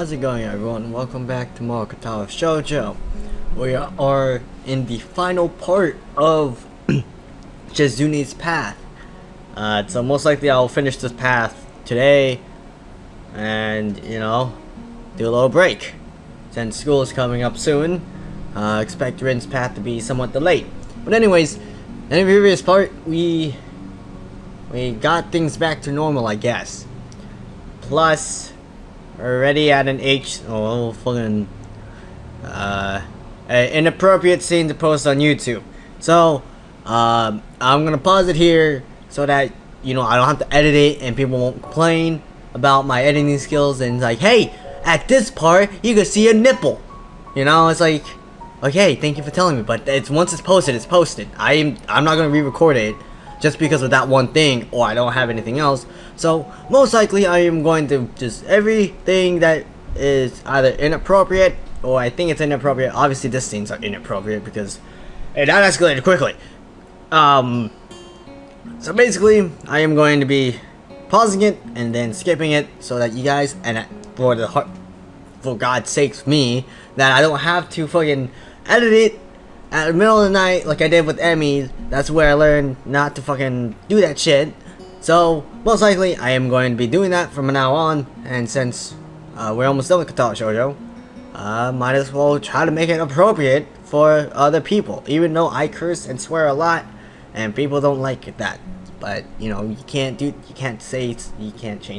How's it going, everyone? Welcome back to more Katawa Shoujo. We are in the final part of Shizune's path. So most likely I'll finish this path today and, do a little break. Since school is coming up soon, expect Rin's path to be somewhat delayed. But anyways, in the previous part, we got things back to normal, I guess. Plus, already at an inappropriate scene to post on YouTube. So, I'm gonna pause it here so that, I don't have to edit it and people won't complain about my editing skills and like, hey, at this part, you can see a nipple. It's like, okay, thank you for telling me, but once it's posted, it's posted. I'm not gonna re-record it just because of that one thing, or I don't have anything else. So most likely I am going to just everything that is either inappropriate or I think it's inappropriate. Obviously this scenes are inappropriate because that escalated quickly. So basically I am going to be pausing it and then skipping it so that you guys, and for God's sakes me, that I don't have to fucking edit it at the middle of the night like I did with Emmy. That's where I learned not to fucking do that shit. So most likely I am going to be doing that from now on, and since we're almost done with Katawa Shoujo, might as well try to make it appropriate for other people, even though I curse and swear a lot and people don't like that. But you can't change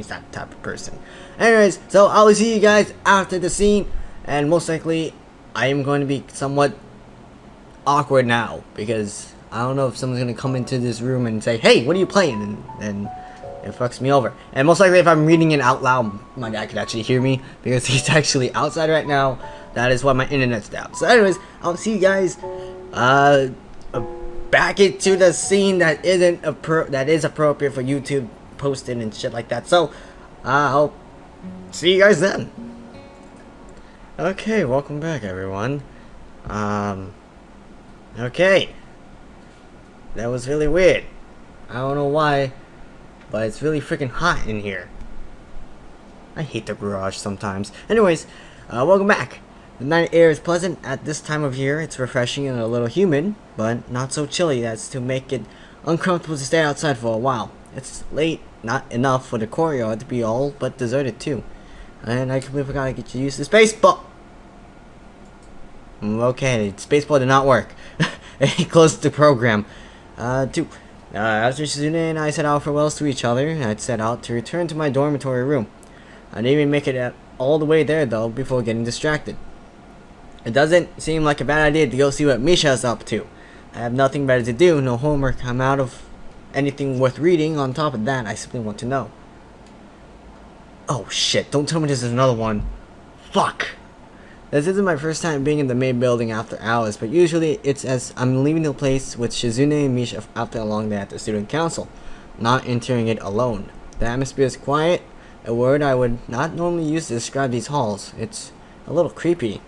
that type of person. Anyways, so I will see you guys after the scene, and most likely I am going to be somewhat awkward now because I don't know if someone's gonna come into this room and say, hey, what are you playing, and it fucks me over. And most likely if I'm reading it out loud, my dad could actually hear me because he's actually outside right now. That is why my internet's down. So anyways, I'll see you guys back into the scene that is appropriate for YouTube posting and shit like that. So I'll see you guys then. Okay, welcome back, everyone. Okay, that was really weird. I don't know why, but it's really freaking hot in here. I hate the garage sometimes. Anyways, welcome back. The night air is pleasant at this time of year. It's refreshing and a little humid, but not so chilly as to make it uncomfortable to stay outside for a while. It's late, not enough for the courtyard to be all but deserted too. And I completely forgot to get you used to baseball. Okay, Spaceball did not work. He closed the program. After Shizune and I set out farewells to each other, I'd set out to return to my dormitory room. I didn't even make it all the way there though before getting distracted. It doesn't seem like a bad idea to go see what Misha's up to. I have nothing better to do, no homework, I'm out of anything worth reading. On top of that, I simply want to know. Oh shit, don't tell me this is another one. Fuck! This isn't my first time being in the main building after hours, but usually it's as I'm leaving the place with Shizune and Misha after a long day at the student council, not entering it alone. The atmosphere is quiet, a word I would not normally use to describe these halls. It's a little creepy.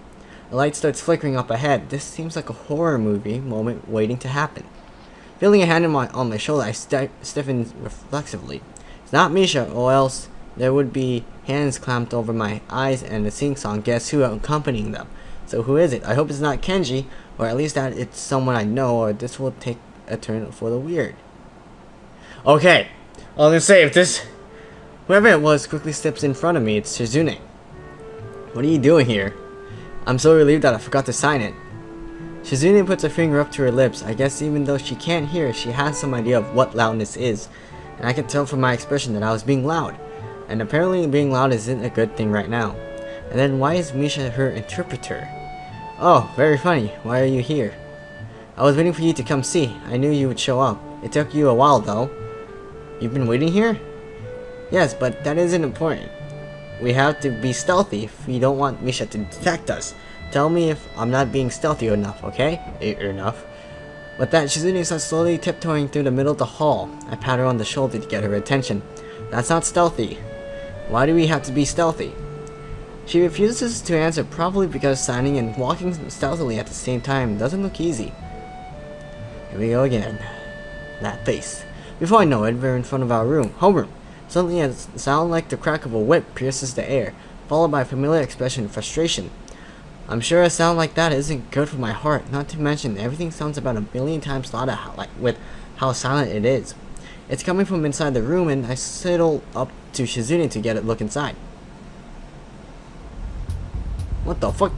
The light starts flickering up ahead. This seems like a horror movie moment waiting to happen. Feeling a hand on my shoulder, I stiffen reflexively. It's not Misha, or else there would be hands clamped over my eyes and a sing-song Guess Who accompanying them. So who is it? I hope it's not Kenji, or at least that it's someone I know, or this will take a turn for the weird. Okay, I was gonna say, if this, whoever it was, quickly steps in front of me, it's Shizune. What are you doing here? I'm so relieved that I forgot to sign it. Shizune puts her finger up to her lips. I guess even though she can't hear, she has some idea of what loudness is, and I can tell from my expression that I was being loud. And apparently being loud isn't a good thing right now. And then why is Misha her interpreter? Oh, very funny. Why are you here? I was waiting for you to come see. I knew you would show up. It took you a while though. You've been waiting here? Yes, but that isn't important. We have to be stealthy if we don't want Misha to detect us. Tell me if I'm not being stealthy enough, okay? Enough. With that, Shizune starts slowly tiptoeing through the middle of the hall. I pat her on the shoulder to get her attention. That's not stealthy. Why do we have to be stealthy? She refuses to answer, probably because signing and walking stealthily at the same time doesn't look easy. Here we go again. That face. Before I know it, we're in front of our room, homeroom. Suddenly a sound like the crack of a whip pierces the air. followed by a familiar expression of frustration. I'm sure a sound like that isn't good for my heart, not to mention everything sounds about a billion times louder with how silent it is. It's coming from inside the room, and I sidle up to Shizune to get a look inside. What the fuck?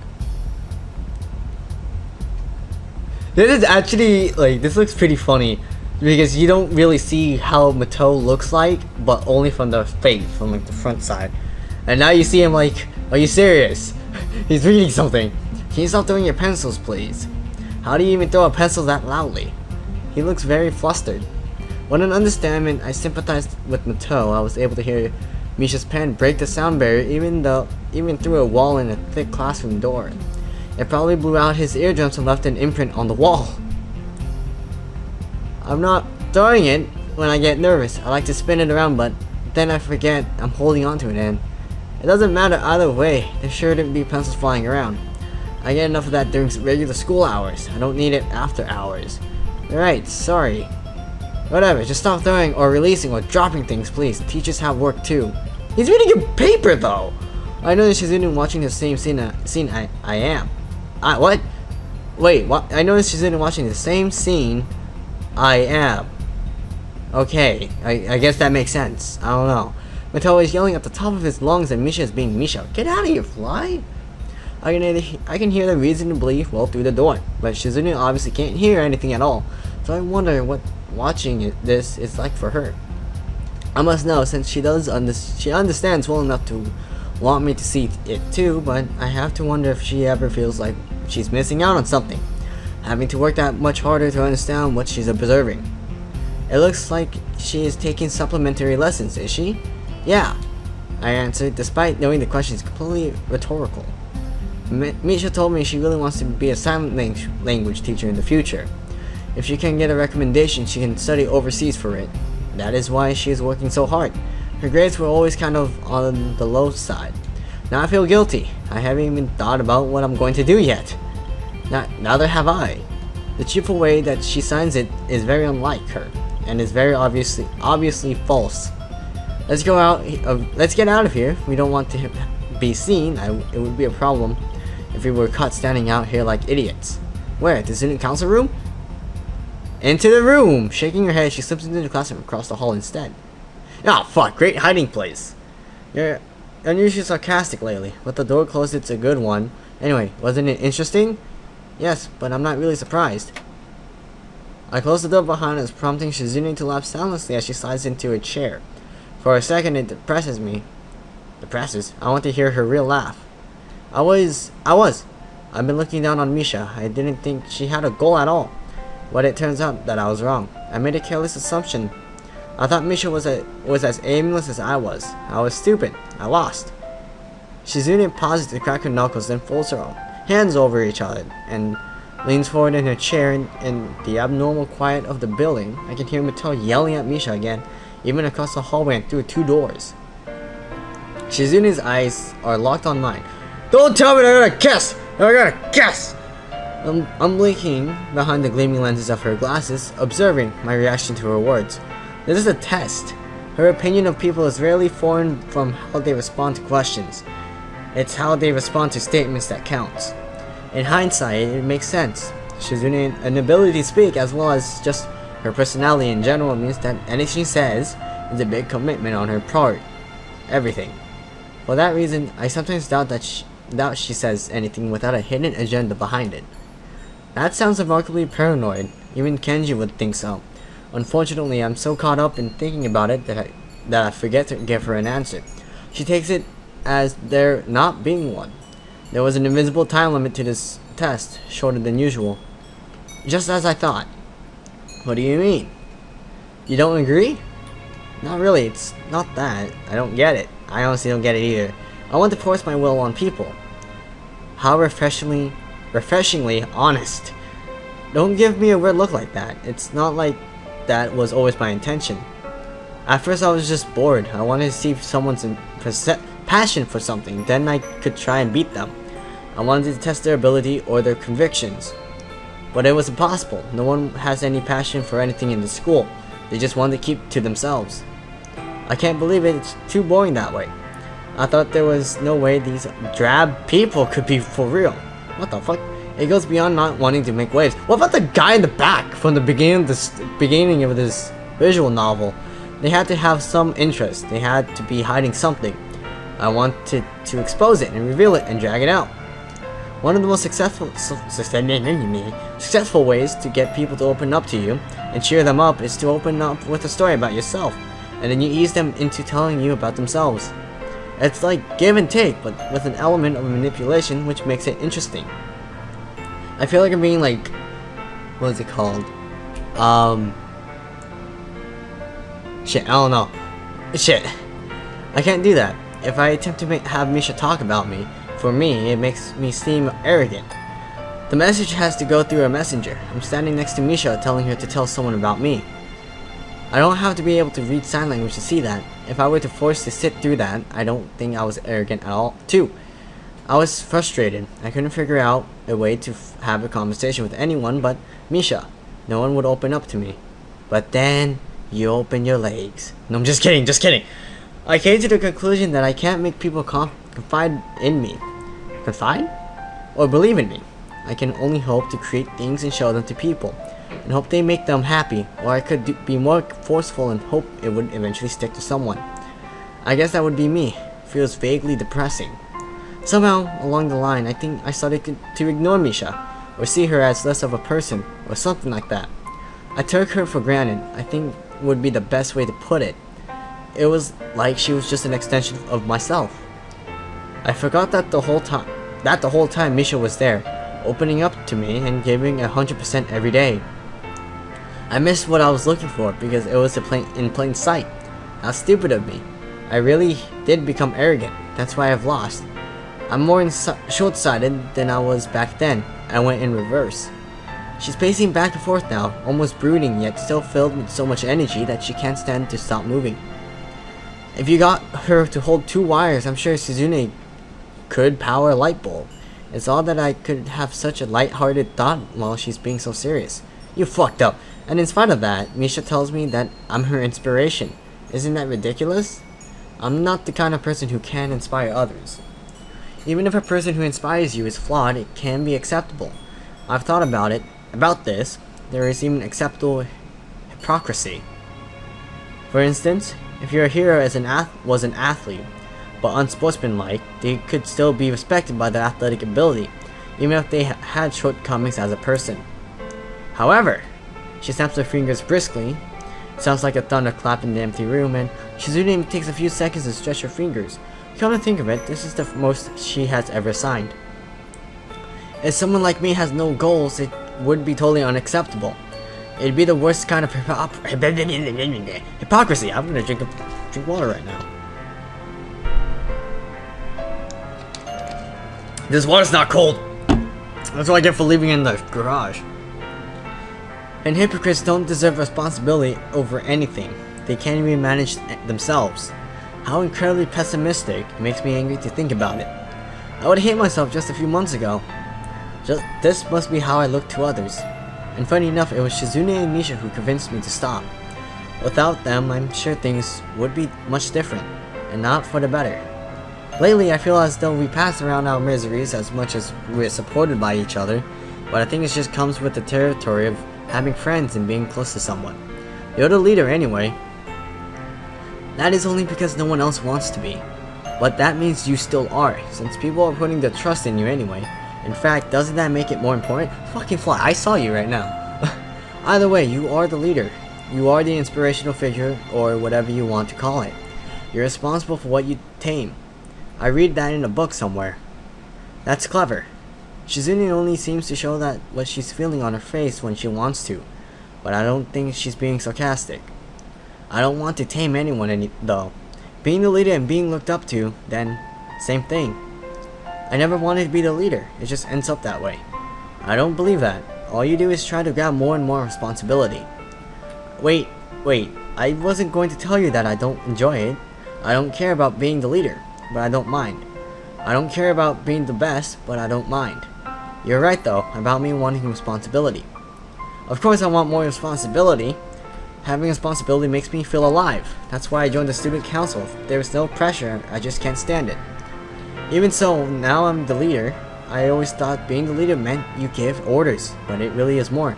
This is actually, like, this looks pretty funny, because you don't really see how Mattel looks like, but only from the face, from like the front side. And now you see him like, are you serious? He's reading something. Can you stop throwing your pencils, please? How do you even throw a pencil that loudly? He looks very flustered. With an understanding, I sympathized with Mattel. I was able to hear Misha's pen break the sound barrier even through a wall in a thick classroom door. It probably blew out his eardrums and left an imprint on the wall. I'm not throwing it when I get nervous. I like to spin it around, but then I forget I'm holding onto it, and it doesn't matter either way. There shouldn't be pencils flying around. I get enough of that during regular school hours. I don't need it after hours. Right, sorry. Whatever, just stop throwing or releasing or dropping things, please. Teachers have work too. He's reading a paper though! I know that Shizune watching the same scene I am. What? Wait, what? I noticed Shizune watching the same scene I am. Okay, I guess that makes sense. I don't know. Mattel is yelling at the top of his lungs and Misha is being Misha. Get out of here, fly! I can hear the reasonably well through the door, but Shizune obviously can't hear anything at all. So I wonder what watching this is like for her. I must know, since she understands well enough to want me to see it too, but I have to wonder if she ever feels like she's missing out on something, having to work that much harder to understand what she's observing. It looks like she is taking supplementary lessons, is she? Yeah, I answered, despite knowing the question is completely rhetorical. Misha told me she really wants to be a silent language teacher in the future. If she can get a recommendation, she can study overseas for it. That is why she is working so hard. Her grades were always kind of on the low side. Now I feel guilty. I haven't even thought about what I'm going to do yet. Neither have I. The cheerful way that she signs it is very unlike her, and is very obviously false. Let's get out of here. We don't want to be seen. It would be a problem if we were caught standing out here like idiots. Where? The student council room? Into the room! Shaking her head, she slips into the classroom across the hall instead. Ah, fuck, great hiding place. You're unusually sarcastic lately. With the door closed, it's a good one. Anyway, wasn't it interesting? Yes, but I'm not really surprised. I closed the door behind us, prompting Shizune to laugh soundlessly as she slides into a chair. For a second, it depresses me. Depresses? I want to hear her real laugh. I was. I've been looking down on Misha. I didn't think she had a goal at all. But it turns out that I was wrong. I made a careless assumption. I thought Misha was as aimless as I was. I was stupid. I lost. Shizune pauses to crack her knuckles, then folds her hands over each other and leans forward in her chair. In the abnormal quiet of the building, I can hear Mattel yelling at Misha again, even across the hallway and through 2 doors. Shizune's eyes are locked on mine. Don't tell me I gotta kiss! I gotta kiss! I'm blinking behind the gleaming lenses of her glasses, observing my reaction to her words. This is a test. Her opinion of people is rarely formed from how they respond to questions. It's how they respond to statements that counts. In hindsight, it makes sense. Shizune's inability to speak, as well as just her personality in general, means that anything she says is a big commitment on her part. Everything. For that reason, I sometimes doubt she says anything without a hidden agenda behind it. That sounds remarkably paranoid. Even Kenji would think so. Unfortunately, I'm so caught up in thinking about it that I forget to give her an answer. She takes it as there not being one. There was an invisible time limit to this test, shorter than usual. Just as I thought. What do you mean? You don't agree? Not really, it's not that. I don't get it. I honestly don't get it either. I want to force my will on people. How refreshingly honest. Don't give me a weird look like that. It's not like that was always my intention. At first I was just bored. I wanted to see someone's passion for something, then I could try and beat them. I wanted to test their ability or their convictions. But it was impossible. No one has any passion for anything in the school. They just want to keep to themselves. I can't believe it. It's too boring that way. I thought there was no way these drab people could be for real. What the fuck? It goes beyond not wanting to make waves. What about the guy in the back from the beginning of this visual novel? They had to have some interest. They had to be hiding something. I wanted to expose it and reveal it and drag it out. One of the most successful ways to get people to open up to you and cheer them up is to open up with a story about yourself, and then you ease them into telling you about themselves. It's like give and take, but with an element of manipulation, which makes it interesting. I feel like I'm being like, what is it called? Shit, I don't know. Shit. I can't do that. If I attempt to have Misha talk about me, for me, it makes me seem arrogant. The message has to go through a messenger. I'm standing next to Misha telling her to tell someone about me. I don't have to be able to read sign language to see that. If I were to force to sit through that, I don't think I was arrogant at all, too. I was frustrated. I couldn't figure out a way to have a conversation with anyone but Misha. No one would open up to me. But then, you open your legs. No, I'm just kidding, just kidding. I came to the conclusion that I can't make people confide in me. Confide? Or believe in me. I can only hope to create things and show them to people, and hope they make them happy, or I could be more forceful and hope it would eventually stick to someone. I guess that would be me. Feels vaguely depressing. Somehow, along the line, I think I started to ignore Misha, or see her as less of a person, or something like that. I took her for granted, I think would be the best way to put it. It was like she was just an extension of myself. I forgot that the whole time Misha was there, opening up to me and giving 100% every day. I missed what I was looking for because it was in plain sight. How stupid of me. I really did become arrogant. That's why I've lost. I'm more short-sighted than I was back then. I went in reverse. She's pacing back and forth now, almost brooding yet still filled with so much energy that she can't stand to stop moving. If you got her to hold 2 wires, I'm sure Shizune could power a light bulb. It's odd that I could have such a light-hearted thought while she's being so serious. You fucked up. And in spite of that, Misha tells me that I'm her inspiration. Isn't that ridiculous? I'm not the kind of person who can inspire others. Even if a person who inspires you is flawed, it can be acceptable. I've thought about this. There is even acceptable hypocrisy. For instance, if your hero was an athlete, but unsportsmanlike, they could still be respected by their athletic ability, even if they had shortcomings as a person. However, she snaps her fingers briskly. It sounds like a thunderclap in the empty room, and Shizune takes a few seconds to stretch her fingers. Come to think of it, this is the most she has ever signed. If someone like me has no goals, it would be totally unacceptable. It'd be the worst kind of hypocrisy. I'm gonna drink water right now. This water's not cold. That's what I get for leaving it in the garage. And hypocrites don't deserve responsibility over anything. They can't even manage themselves. How incredibly pessimistic. It makes me angry to think about it. I would hate myself just a few months ago. This must be how I look to others. And funny enough, it was Shizune and Misha who convinced me to stop. Without them, I'm sure things would be much different, and not for the better. Lately, I feel as though we pass around our miseries as much as we're supported by each other, but I think it just comes with the territory of having friends and being close to someone. You're the leader anyway. That is only because no one else wants to be. But that means you still are, since people are putting their trust in you anyway. In fact, doesn't that make it more important? Fucking fly, I saw you right now. Either way, you are the leader. You are the inspirational figure, or whatever you want to call it. You're responsible for what you tame. I read that in a book somewhere. That's clever. Shizune only seems to show that what she's feeling on her face when she wants to, but I don't think she's being sarcastic. I don't want to tame anyone though. Being the leader and being looked up to, then, same thing. I never wanted to be the leader, it just ends up that way. I don't believe that. All you do is try to grab more and more responsibility. Wait, I wasn't going to tell you that I don't enjoy it. I don't care about being the leader, but I don't mind. I don't care about being the best, but I don't mind. You're right though, about me wanting responsibility. Of course I want more responsibility, Having responsibility makes me feel alive. That's why I joined the student council. If there was no pressure, I just can't stand it. Even so, now I'm the leader. I always thought being the leader meant you give orders, but it really is more.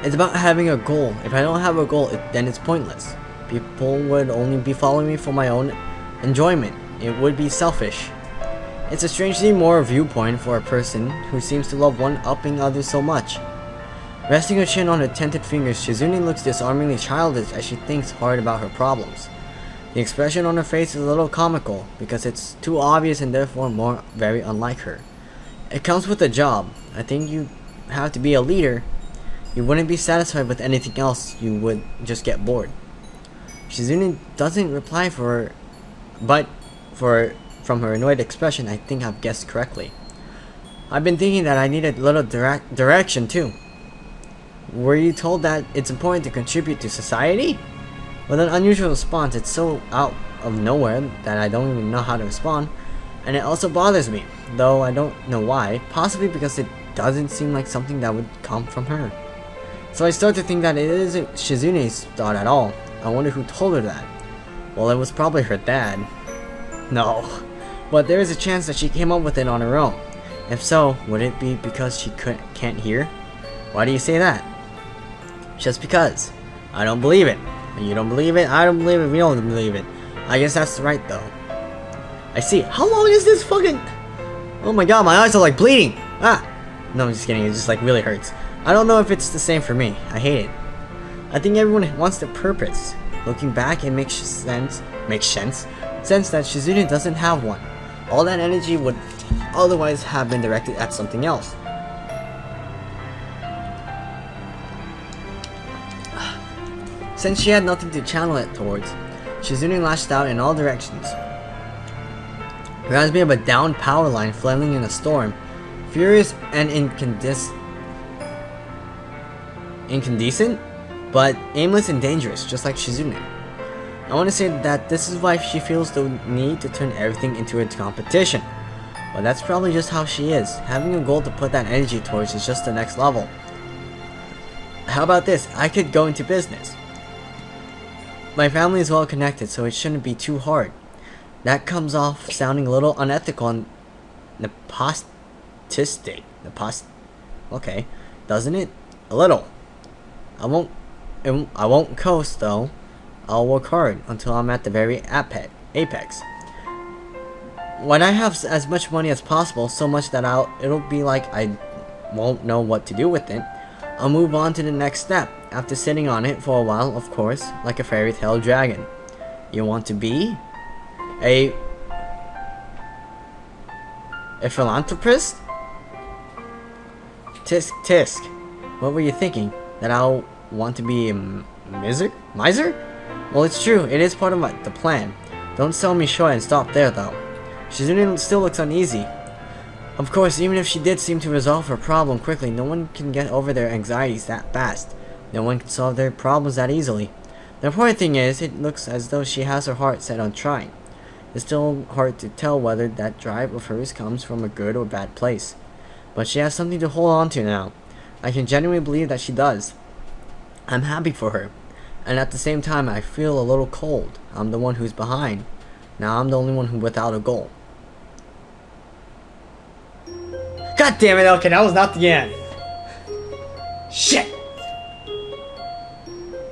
It's about having a goal. If I don't have a goal, then it's pointless. People would only be following me for my own enjoyment. It would be selfish. It's a strangely moral viewpoint for a person who seems to love one-upping others so much. Resting her chin on her tented fingers, Shizune looks disarmingly childish as she thinks hard about her problems. The expression on her face is a little comical, because it's too obvious and therefore very unlike her. It comes with a job. I think you have to be a leader. You wouldn't be satisfied with anything else, you would just get bored. Shizune doesn't reply from her annoyed expression, I think I've guessed correctly. I've been thinking that I need a little direction too. Were you told that it's important to contribute to society? With an unusual response, it's so out of nowhere that I don't even know how to respond, and it also bothers me, though I don't know why, possibly because it doesn't seem like something that would come from her. So I start to think that it isn't Shizune's thought at all. I wonder who told her that. Well, it was probably her dad. No, but there is a chance that she came up with it on her own. If so, would it be because she can't hear? Why do you say that? Just because. I don't believe it. You don't believe it, I don't believe it, we don't believe it. I guess that's right though. I see. How long is this fucking... Oh my god, my eyes are like bleeding! Ah! No, I'm just kidding, it just like really hurts. I don't know if it's the same for me. I hate it. I think everyone wants their purpose. Looking back, it makes sense that Shizune doesn't have one. All that energy would otherwise have been directed at something else. Since she had nothing to channel it towards, Shizune lashed out in all directions. Reminds me of a downed power line flailing in a storm, furious and incandescent, but aimless and dangerous, just like Shizune. I want to say that this is why she feels the need to turn everything into a competition. But that's probably just how she is. Having a goal to put that energy towards is just the next level. How about this? I could go into business. My family is well connected, so it shouldn't be too hard. That comes off sounding a little unethical and nepotistic. Okay, doesn't it? A little. I won't coast though. I'll work hard until I'm at the very apex. When I have as much money as possible, so much that it'll be like I won't know what to do with it, I'll move on to the next step, after sitting on it for a while, of course, like a fairy tale dragon. You want to be a philanthropist? Tisk. What were you thinking? That I'll want to be a miser? Well, it's true, it is part of the plan. Don't sell me short and stop there though. Shizune still looks uneasy. Of course, even if she did seem to resolve her problem quickly, no one can get over their anxieties that fast. No one can solve their problems that easily. The important thing is, it looks as though she has her heart set on trying. It's still hard to tell whether that drive of hers comes from a good or bad place. But she has something to hold on to now. I can genuinely believe that she does. I'm happy for her. And at the same time, I feel a little cold. I'm the one who's behind. Now I'm the only one without a goal. God damn it, okay, that was not the end. Shit!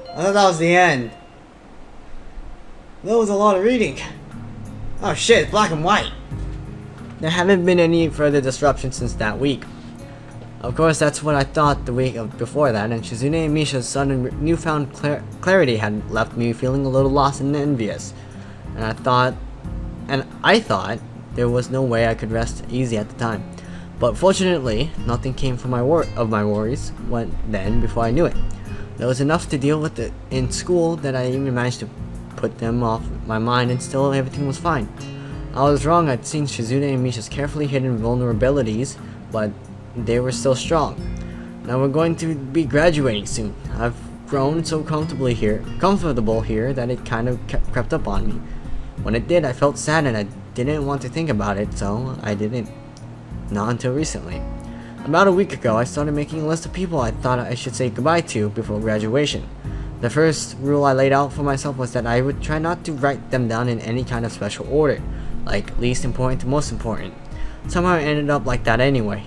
I thought that was the end. That was a lot of reading. Oh shit, it's black and white. There haven't been any further disruptions since that week. Of course, that's what I thought the week before that, and Shizune and Misha's sudden newfound clarity had left me feeling a little lost and envious. And I thought there was no way I could rest easy at the time. But fortunately, nothing came from my worries before I knew it. There was enough to deal with in school that I even managed to put them off my mind, and still everything was fine. I was wrong. I'd seen Shizune and Misha's carefully hidden vulnerabilities, but they were still strong. Now we're going to be graduating soon. I've grown so comfortable here that it kind of crept up on me. When it did, I felt sad and I didn't want to think about it, so I didn't. Not until recently. About a week ago, I started making a list of people I thought I should say goodbye to before graduation. The first rule I laid out for myself was that I would try not to write them down in any kind of special order, like least important to most important. Somehow it ended up like that anyway,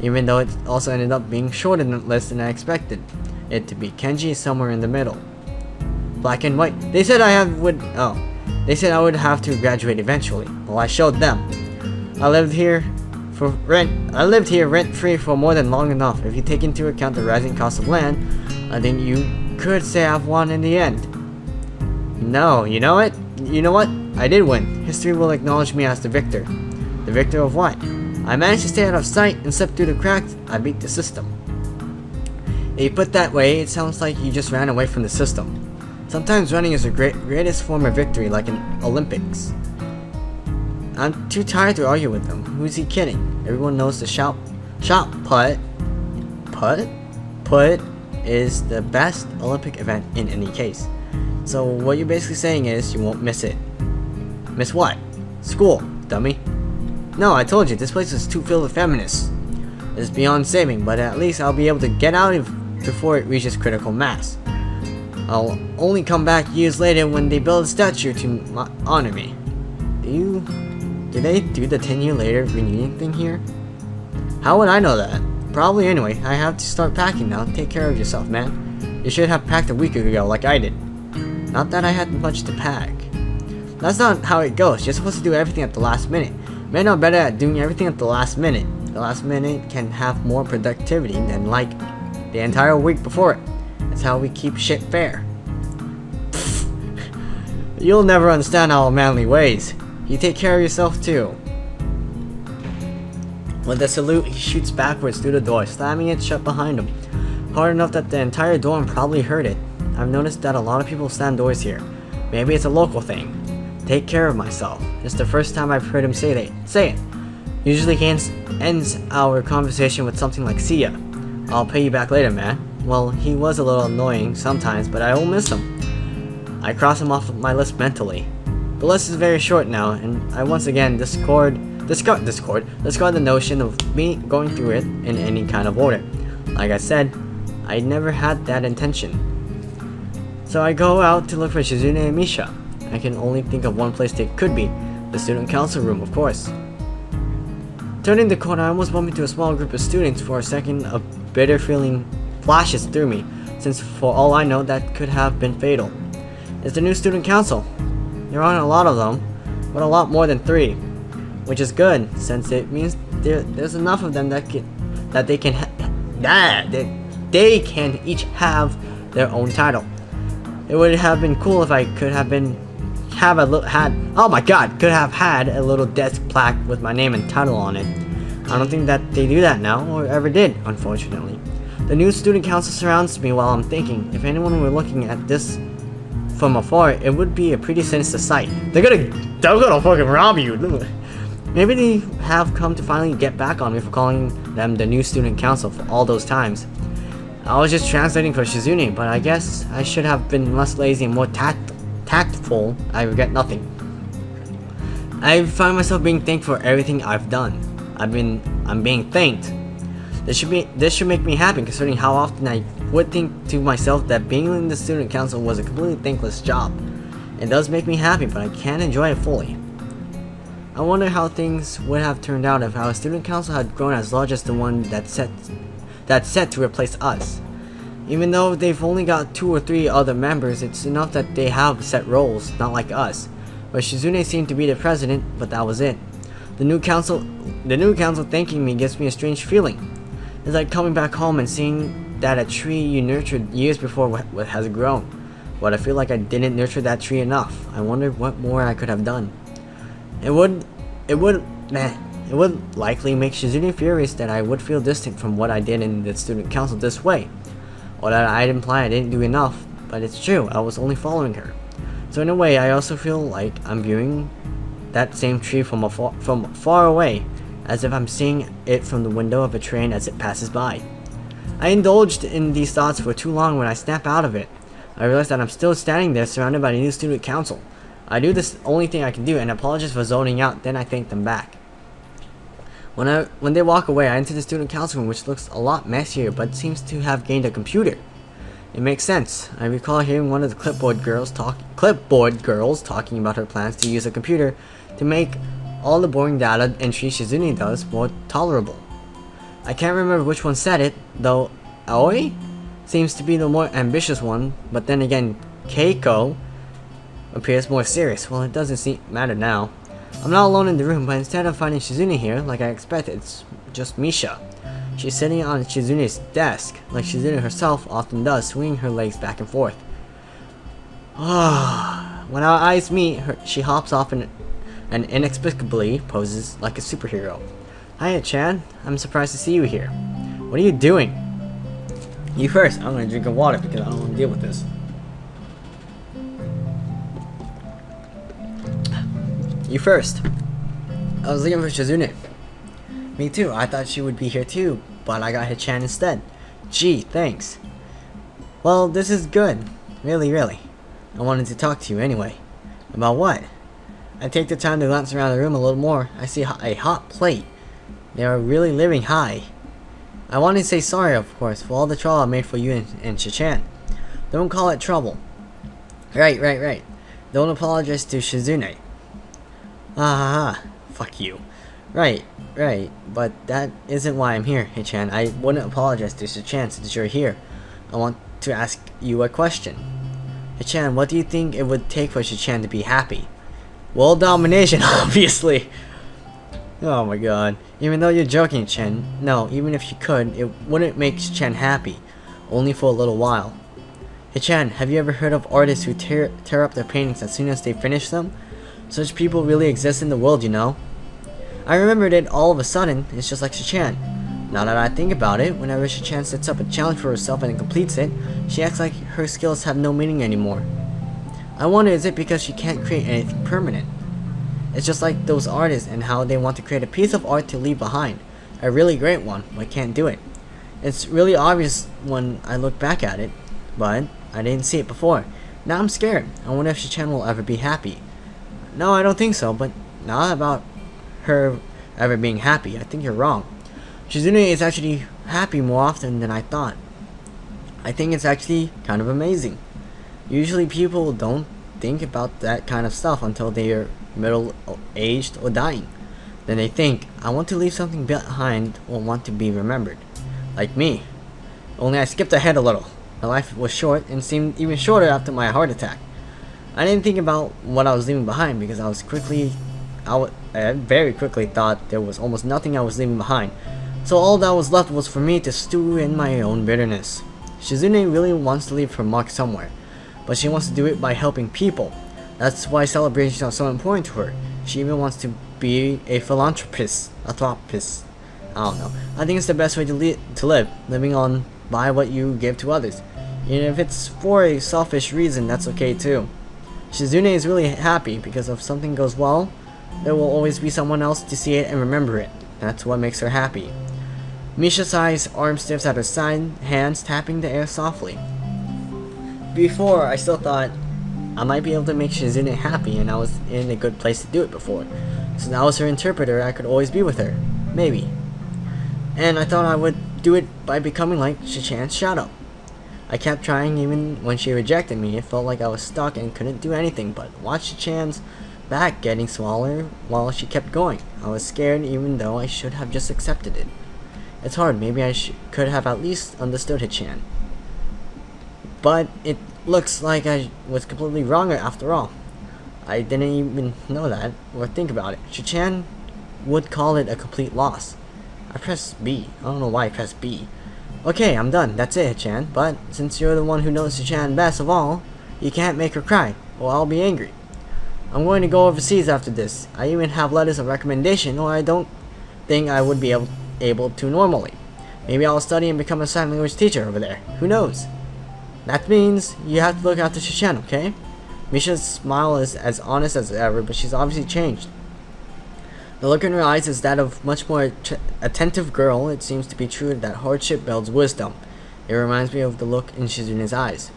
even though it also ended up being shorter than less than I expected it to be. Kenji is somewhere in the middle. Black and white. They said I would have to graduate eventually. Well, I showed them. I lived here rent-free for more than long enough. If you take into account the rising cost of land, I think you could say I've won in the end. No, you know what? I did win. History will acknowledge me as the victor. The victor of what? I managed to stay out of sight and slip through the cracks. I beat the system. If you put that way, it sounds like you just ran away from the system. Sometimes running is the greatest form of victory, like in Olympics. I'm too tired to argue with them. Who's he kidding? Everyone knows the shot put is the best Olympic event in any case. So what you're basically saying is you won't miss it. Miss what? School, dummy. No, I told you, this place is too filled with feminists. It's beyond saving, but at least I'll be able to get out before it reaches critical mass. I'll only come back years later when they build a statue to honor me. Do they do the 10-year later reunion thing here? How would I know that? Probably anyway. I have to start packing now. Take care of yourself, man. You should have packed a week ago like I did. Not that I had much to pack. That's not how it goes. You're supposed to do everything at the last minute. Men are better at doing everything at the last minute. The last minute can have more productivity than like the entire week before it. That's how we keep shit fair. You'll never understand our manly ways. You take care of yourself too. With a salute, he shoots backwards through the door, slamming it shut behind him. Hard enough that the entire dorm probably heard it. I've noticed that a lot of people slam doors here. Maybe it's a local thing. Take care of myself. It's the first time I've heard him say it. Usually he ends our conversation with something like, see ya. I'll pay you back later, man. Well, he was a little annoying sometimes, but I won't miss him. I cross him off of my list mentally. The list is very short now, and I once again discard the notion of me going through it in any kind of order. Like I said, I never had that intention. So I go out to look for Shizune and Misha. I can only think of one place they could be. The student council room, of course. Turning the corner, I almost bumped into a small group of students. For a second, a bitter feeling flashes through me, since for all I know, that could have been fatal. It's the new student council. There aren't a lot of them, but a lot more than 3. Which is good, since it means there's enough of them that they can each have their own title. It would have been cool if I could have had a little desk plaque with my name and title on it. I don't think that they do that now, or ever did, unfortunately. The new student council surrounds me while I'm thinking. If anyone were looking at this from afar, it would be a pretty sinister sight. They're gonna fucking rob you. Maybe they have come to finally get back on me for calling them the new student council for all those times. I was just translating for Shizune, but I guess I should have been less lazy and more tactful. I regret nothing. I find myself being thanked for everything I've done. I'm being thanked. This should make me happy, considering how often I would think to myself that being in the student council was a completely thankless job. It does make me happy, but I can't enjoy it fully. I wonder how things would have turned out if our student council had grown as large as the one that's set to replace us. Even though they've only got 2 or 3 other members, it's enough that they have set roles, not like us. But Shizune seemed to be the president, but that was it. The new council thanking me gives me a strange feeling. It's like coming back home and seeing that a tree you nurtured years before has grown. But I feel like I didn't nurture that tree enough. I wonder what more I could have done. It would likely make Shizune furious that I would feel distant from what I did in the student council this way. Or that I'd imply I didn't do enough, but it's true, I was only following her. So in a way, I also feel like I'm viewing that same tree from far away, as if I'm seeing it from the window of a train as it passes by. I indulged in these thoughts for too long when I snap out of it. I realize that I'm still standing there surrounded by the new student council. I do this only thing I can do and apologize for zoning out, then I thank them back. When they walk away, I enter the student council room, which looks a lot messier but seems to have gained a computer. It makes sense. I recall hearing one of the clipboard girls talking about her plans to use a computer to make all the boring data entry Shizune does more tolerable. I can't remember which one said it, though Aoi seems to be the more ambitious one, but then again, Keiko appears more serious. Well, it doesn't matter now. I'm not alone in the room, but instead of finding Shizune here, like I expected, it's just Misha. She's sitting on Shizune's desk, like Shizune herself often does, swinging her legs back and forth. When our eyes meet, she hops off and inexplicably poses like a superhero. Hiya, Chan. I'm surprised to see you here. What are you doing? You first. I'm gonna drink a water because I don't want to deal with this. You first. I was looking for Shizune. Me too. I thought she would be here too, but I got Hichan instead. Gee, thanks. Well, this is good. Really. I wanted to talk to you anyway. About what? I take the time to glance around the room a little more. I see a hot plate. They are really living high. I want to say sorry, of course, for all the trouble I made for you and Chichan. Don't call it trouble. Right. Don't apologize to Shizune. Fuck you. Right, but that isn't why I'm here, Hichan. I wouldn't apologize to Shichan since you're here. I want to ask you a question. Hichan, what do you think it would take for Shichan to be happy? World domination, obviously. Oh my god. Even though you're joking, Chen. No, even if you could, it wouldn't make Chen happy. Only for a little while. Hichan, have you ever heard of artists who tear up their paintings as soon as they finish them? Such people really exist in the world, you know. I remembered it all of a sudden. It's just like Shichan. Now that I think about it, whenever Shichan sets up a challenge for herself and completes it, she acts like her skills have no meaning anymore. I wonder, is it because she can't create anything permanent? It's just like those artists and how they want to create a piece of art to leave behind. A really great one, but can't do it. It's really obvious when I look back at it, but I didn't see it before. Now I'm scared. I wonder if Shichan will ever be happy. No, I don't think so, but not about her ever being happy. I think you're wrong. Shizune is actually happy more often than I thought. I think it's actually kind of amazing. Usually people don't think about that kind of stuff until they are middle-aged or dying. Then they think, I want to leave something behind or want to be remembered. Like me. Only I skipped ahead a little. My life was short and seemed even shorter after my heart attack. I didn't think about what I was leaving behind because I very quickly thought there was almost nothing I was leaving behind. So all that was left was for me to stew in my own bitterness. Shizune really wants to leave her mark somewhere, but she wants to do it by helping people. That's why celebrations are so important to her. She even wants to be a philanthropist. I don't know. I think it's the best way to live, living on by what you give to others. And if it's for a selfish reason, that's okay too. Shizune is really happy because if something goes well, there will always be someone else to see it and remember it. That's what makes her happy. Misha sighs, arm stiffs at her side, hands tapping the air softly. Before, I still thought I might be able to make Shizune happy, and I was in a good place to do it before. Since I was her interpreter, I could always be with her. Maybe. And I thought I would do it by becoming like Shichan's shadow. I kept trying even when she rejected me. It felt like I was stuck and couldn't do anything but watch Shichan's back getting smaller while she kept going. I was scared even though I should have just accepted it. It's hard. Maybe I could have at least understood Hichan. But it looks like I was completely wrong after all. I didn't even know that or think about it. Shichan would call it a complete loss. I pressed B. I don't know why I pressed B. Okay, I'm done. That's it, Hichan. But since you're the one who knows Shichan best of all, you can't make her cry, or I'll be angry. I'm going to go overseas after this. I even have letters of recommendation, or I don't think I would be able to normally. Maybe I'll study and become a sign language teacher over there. Who knows? That means you have to look after Shichan, okay? Misha's smile is as honest as ever, but she's obviously changed. The look in her eyes is that of much more attentive girl. It seems to be true that hardship builds wisdom. It reminds me of the look in Shizune's eyes.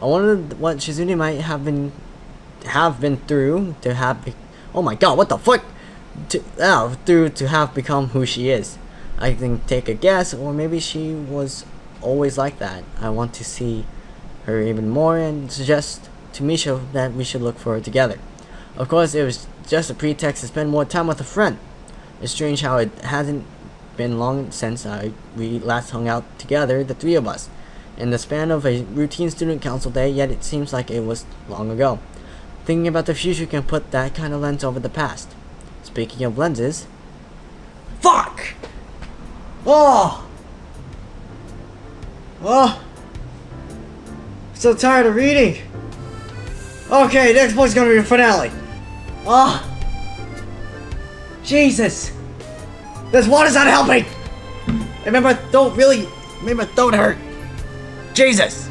I wondered what Shizune might have been through to have oh my god, what the fuck? Through to have become who she is. I can take a guess, or maybe she was always like that. I want to see her even more and suggest to Misha that we should look for her together. Of course, it was just a pretext to spend more time with a friend. It's strange how it hasn't been long since we last hung out together, the three of us, in the span of a routine student council day, yet it seems like it was long ago. Thinking about the future can put that kind of lens over the past. Speaking of lenses... Fuck! Oh! Oh! I'm so tired of reading! Okay, next one's gonna be the finale. Oh! Jesus! This water's not helping! Remember, don't hurt! Jesus!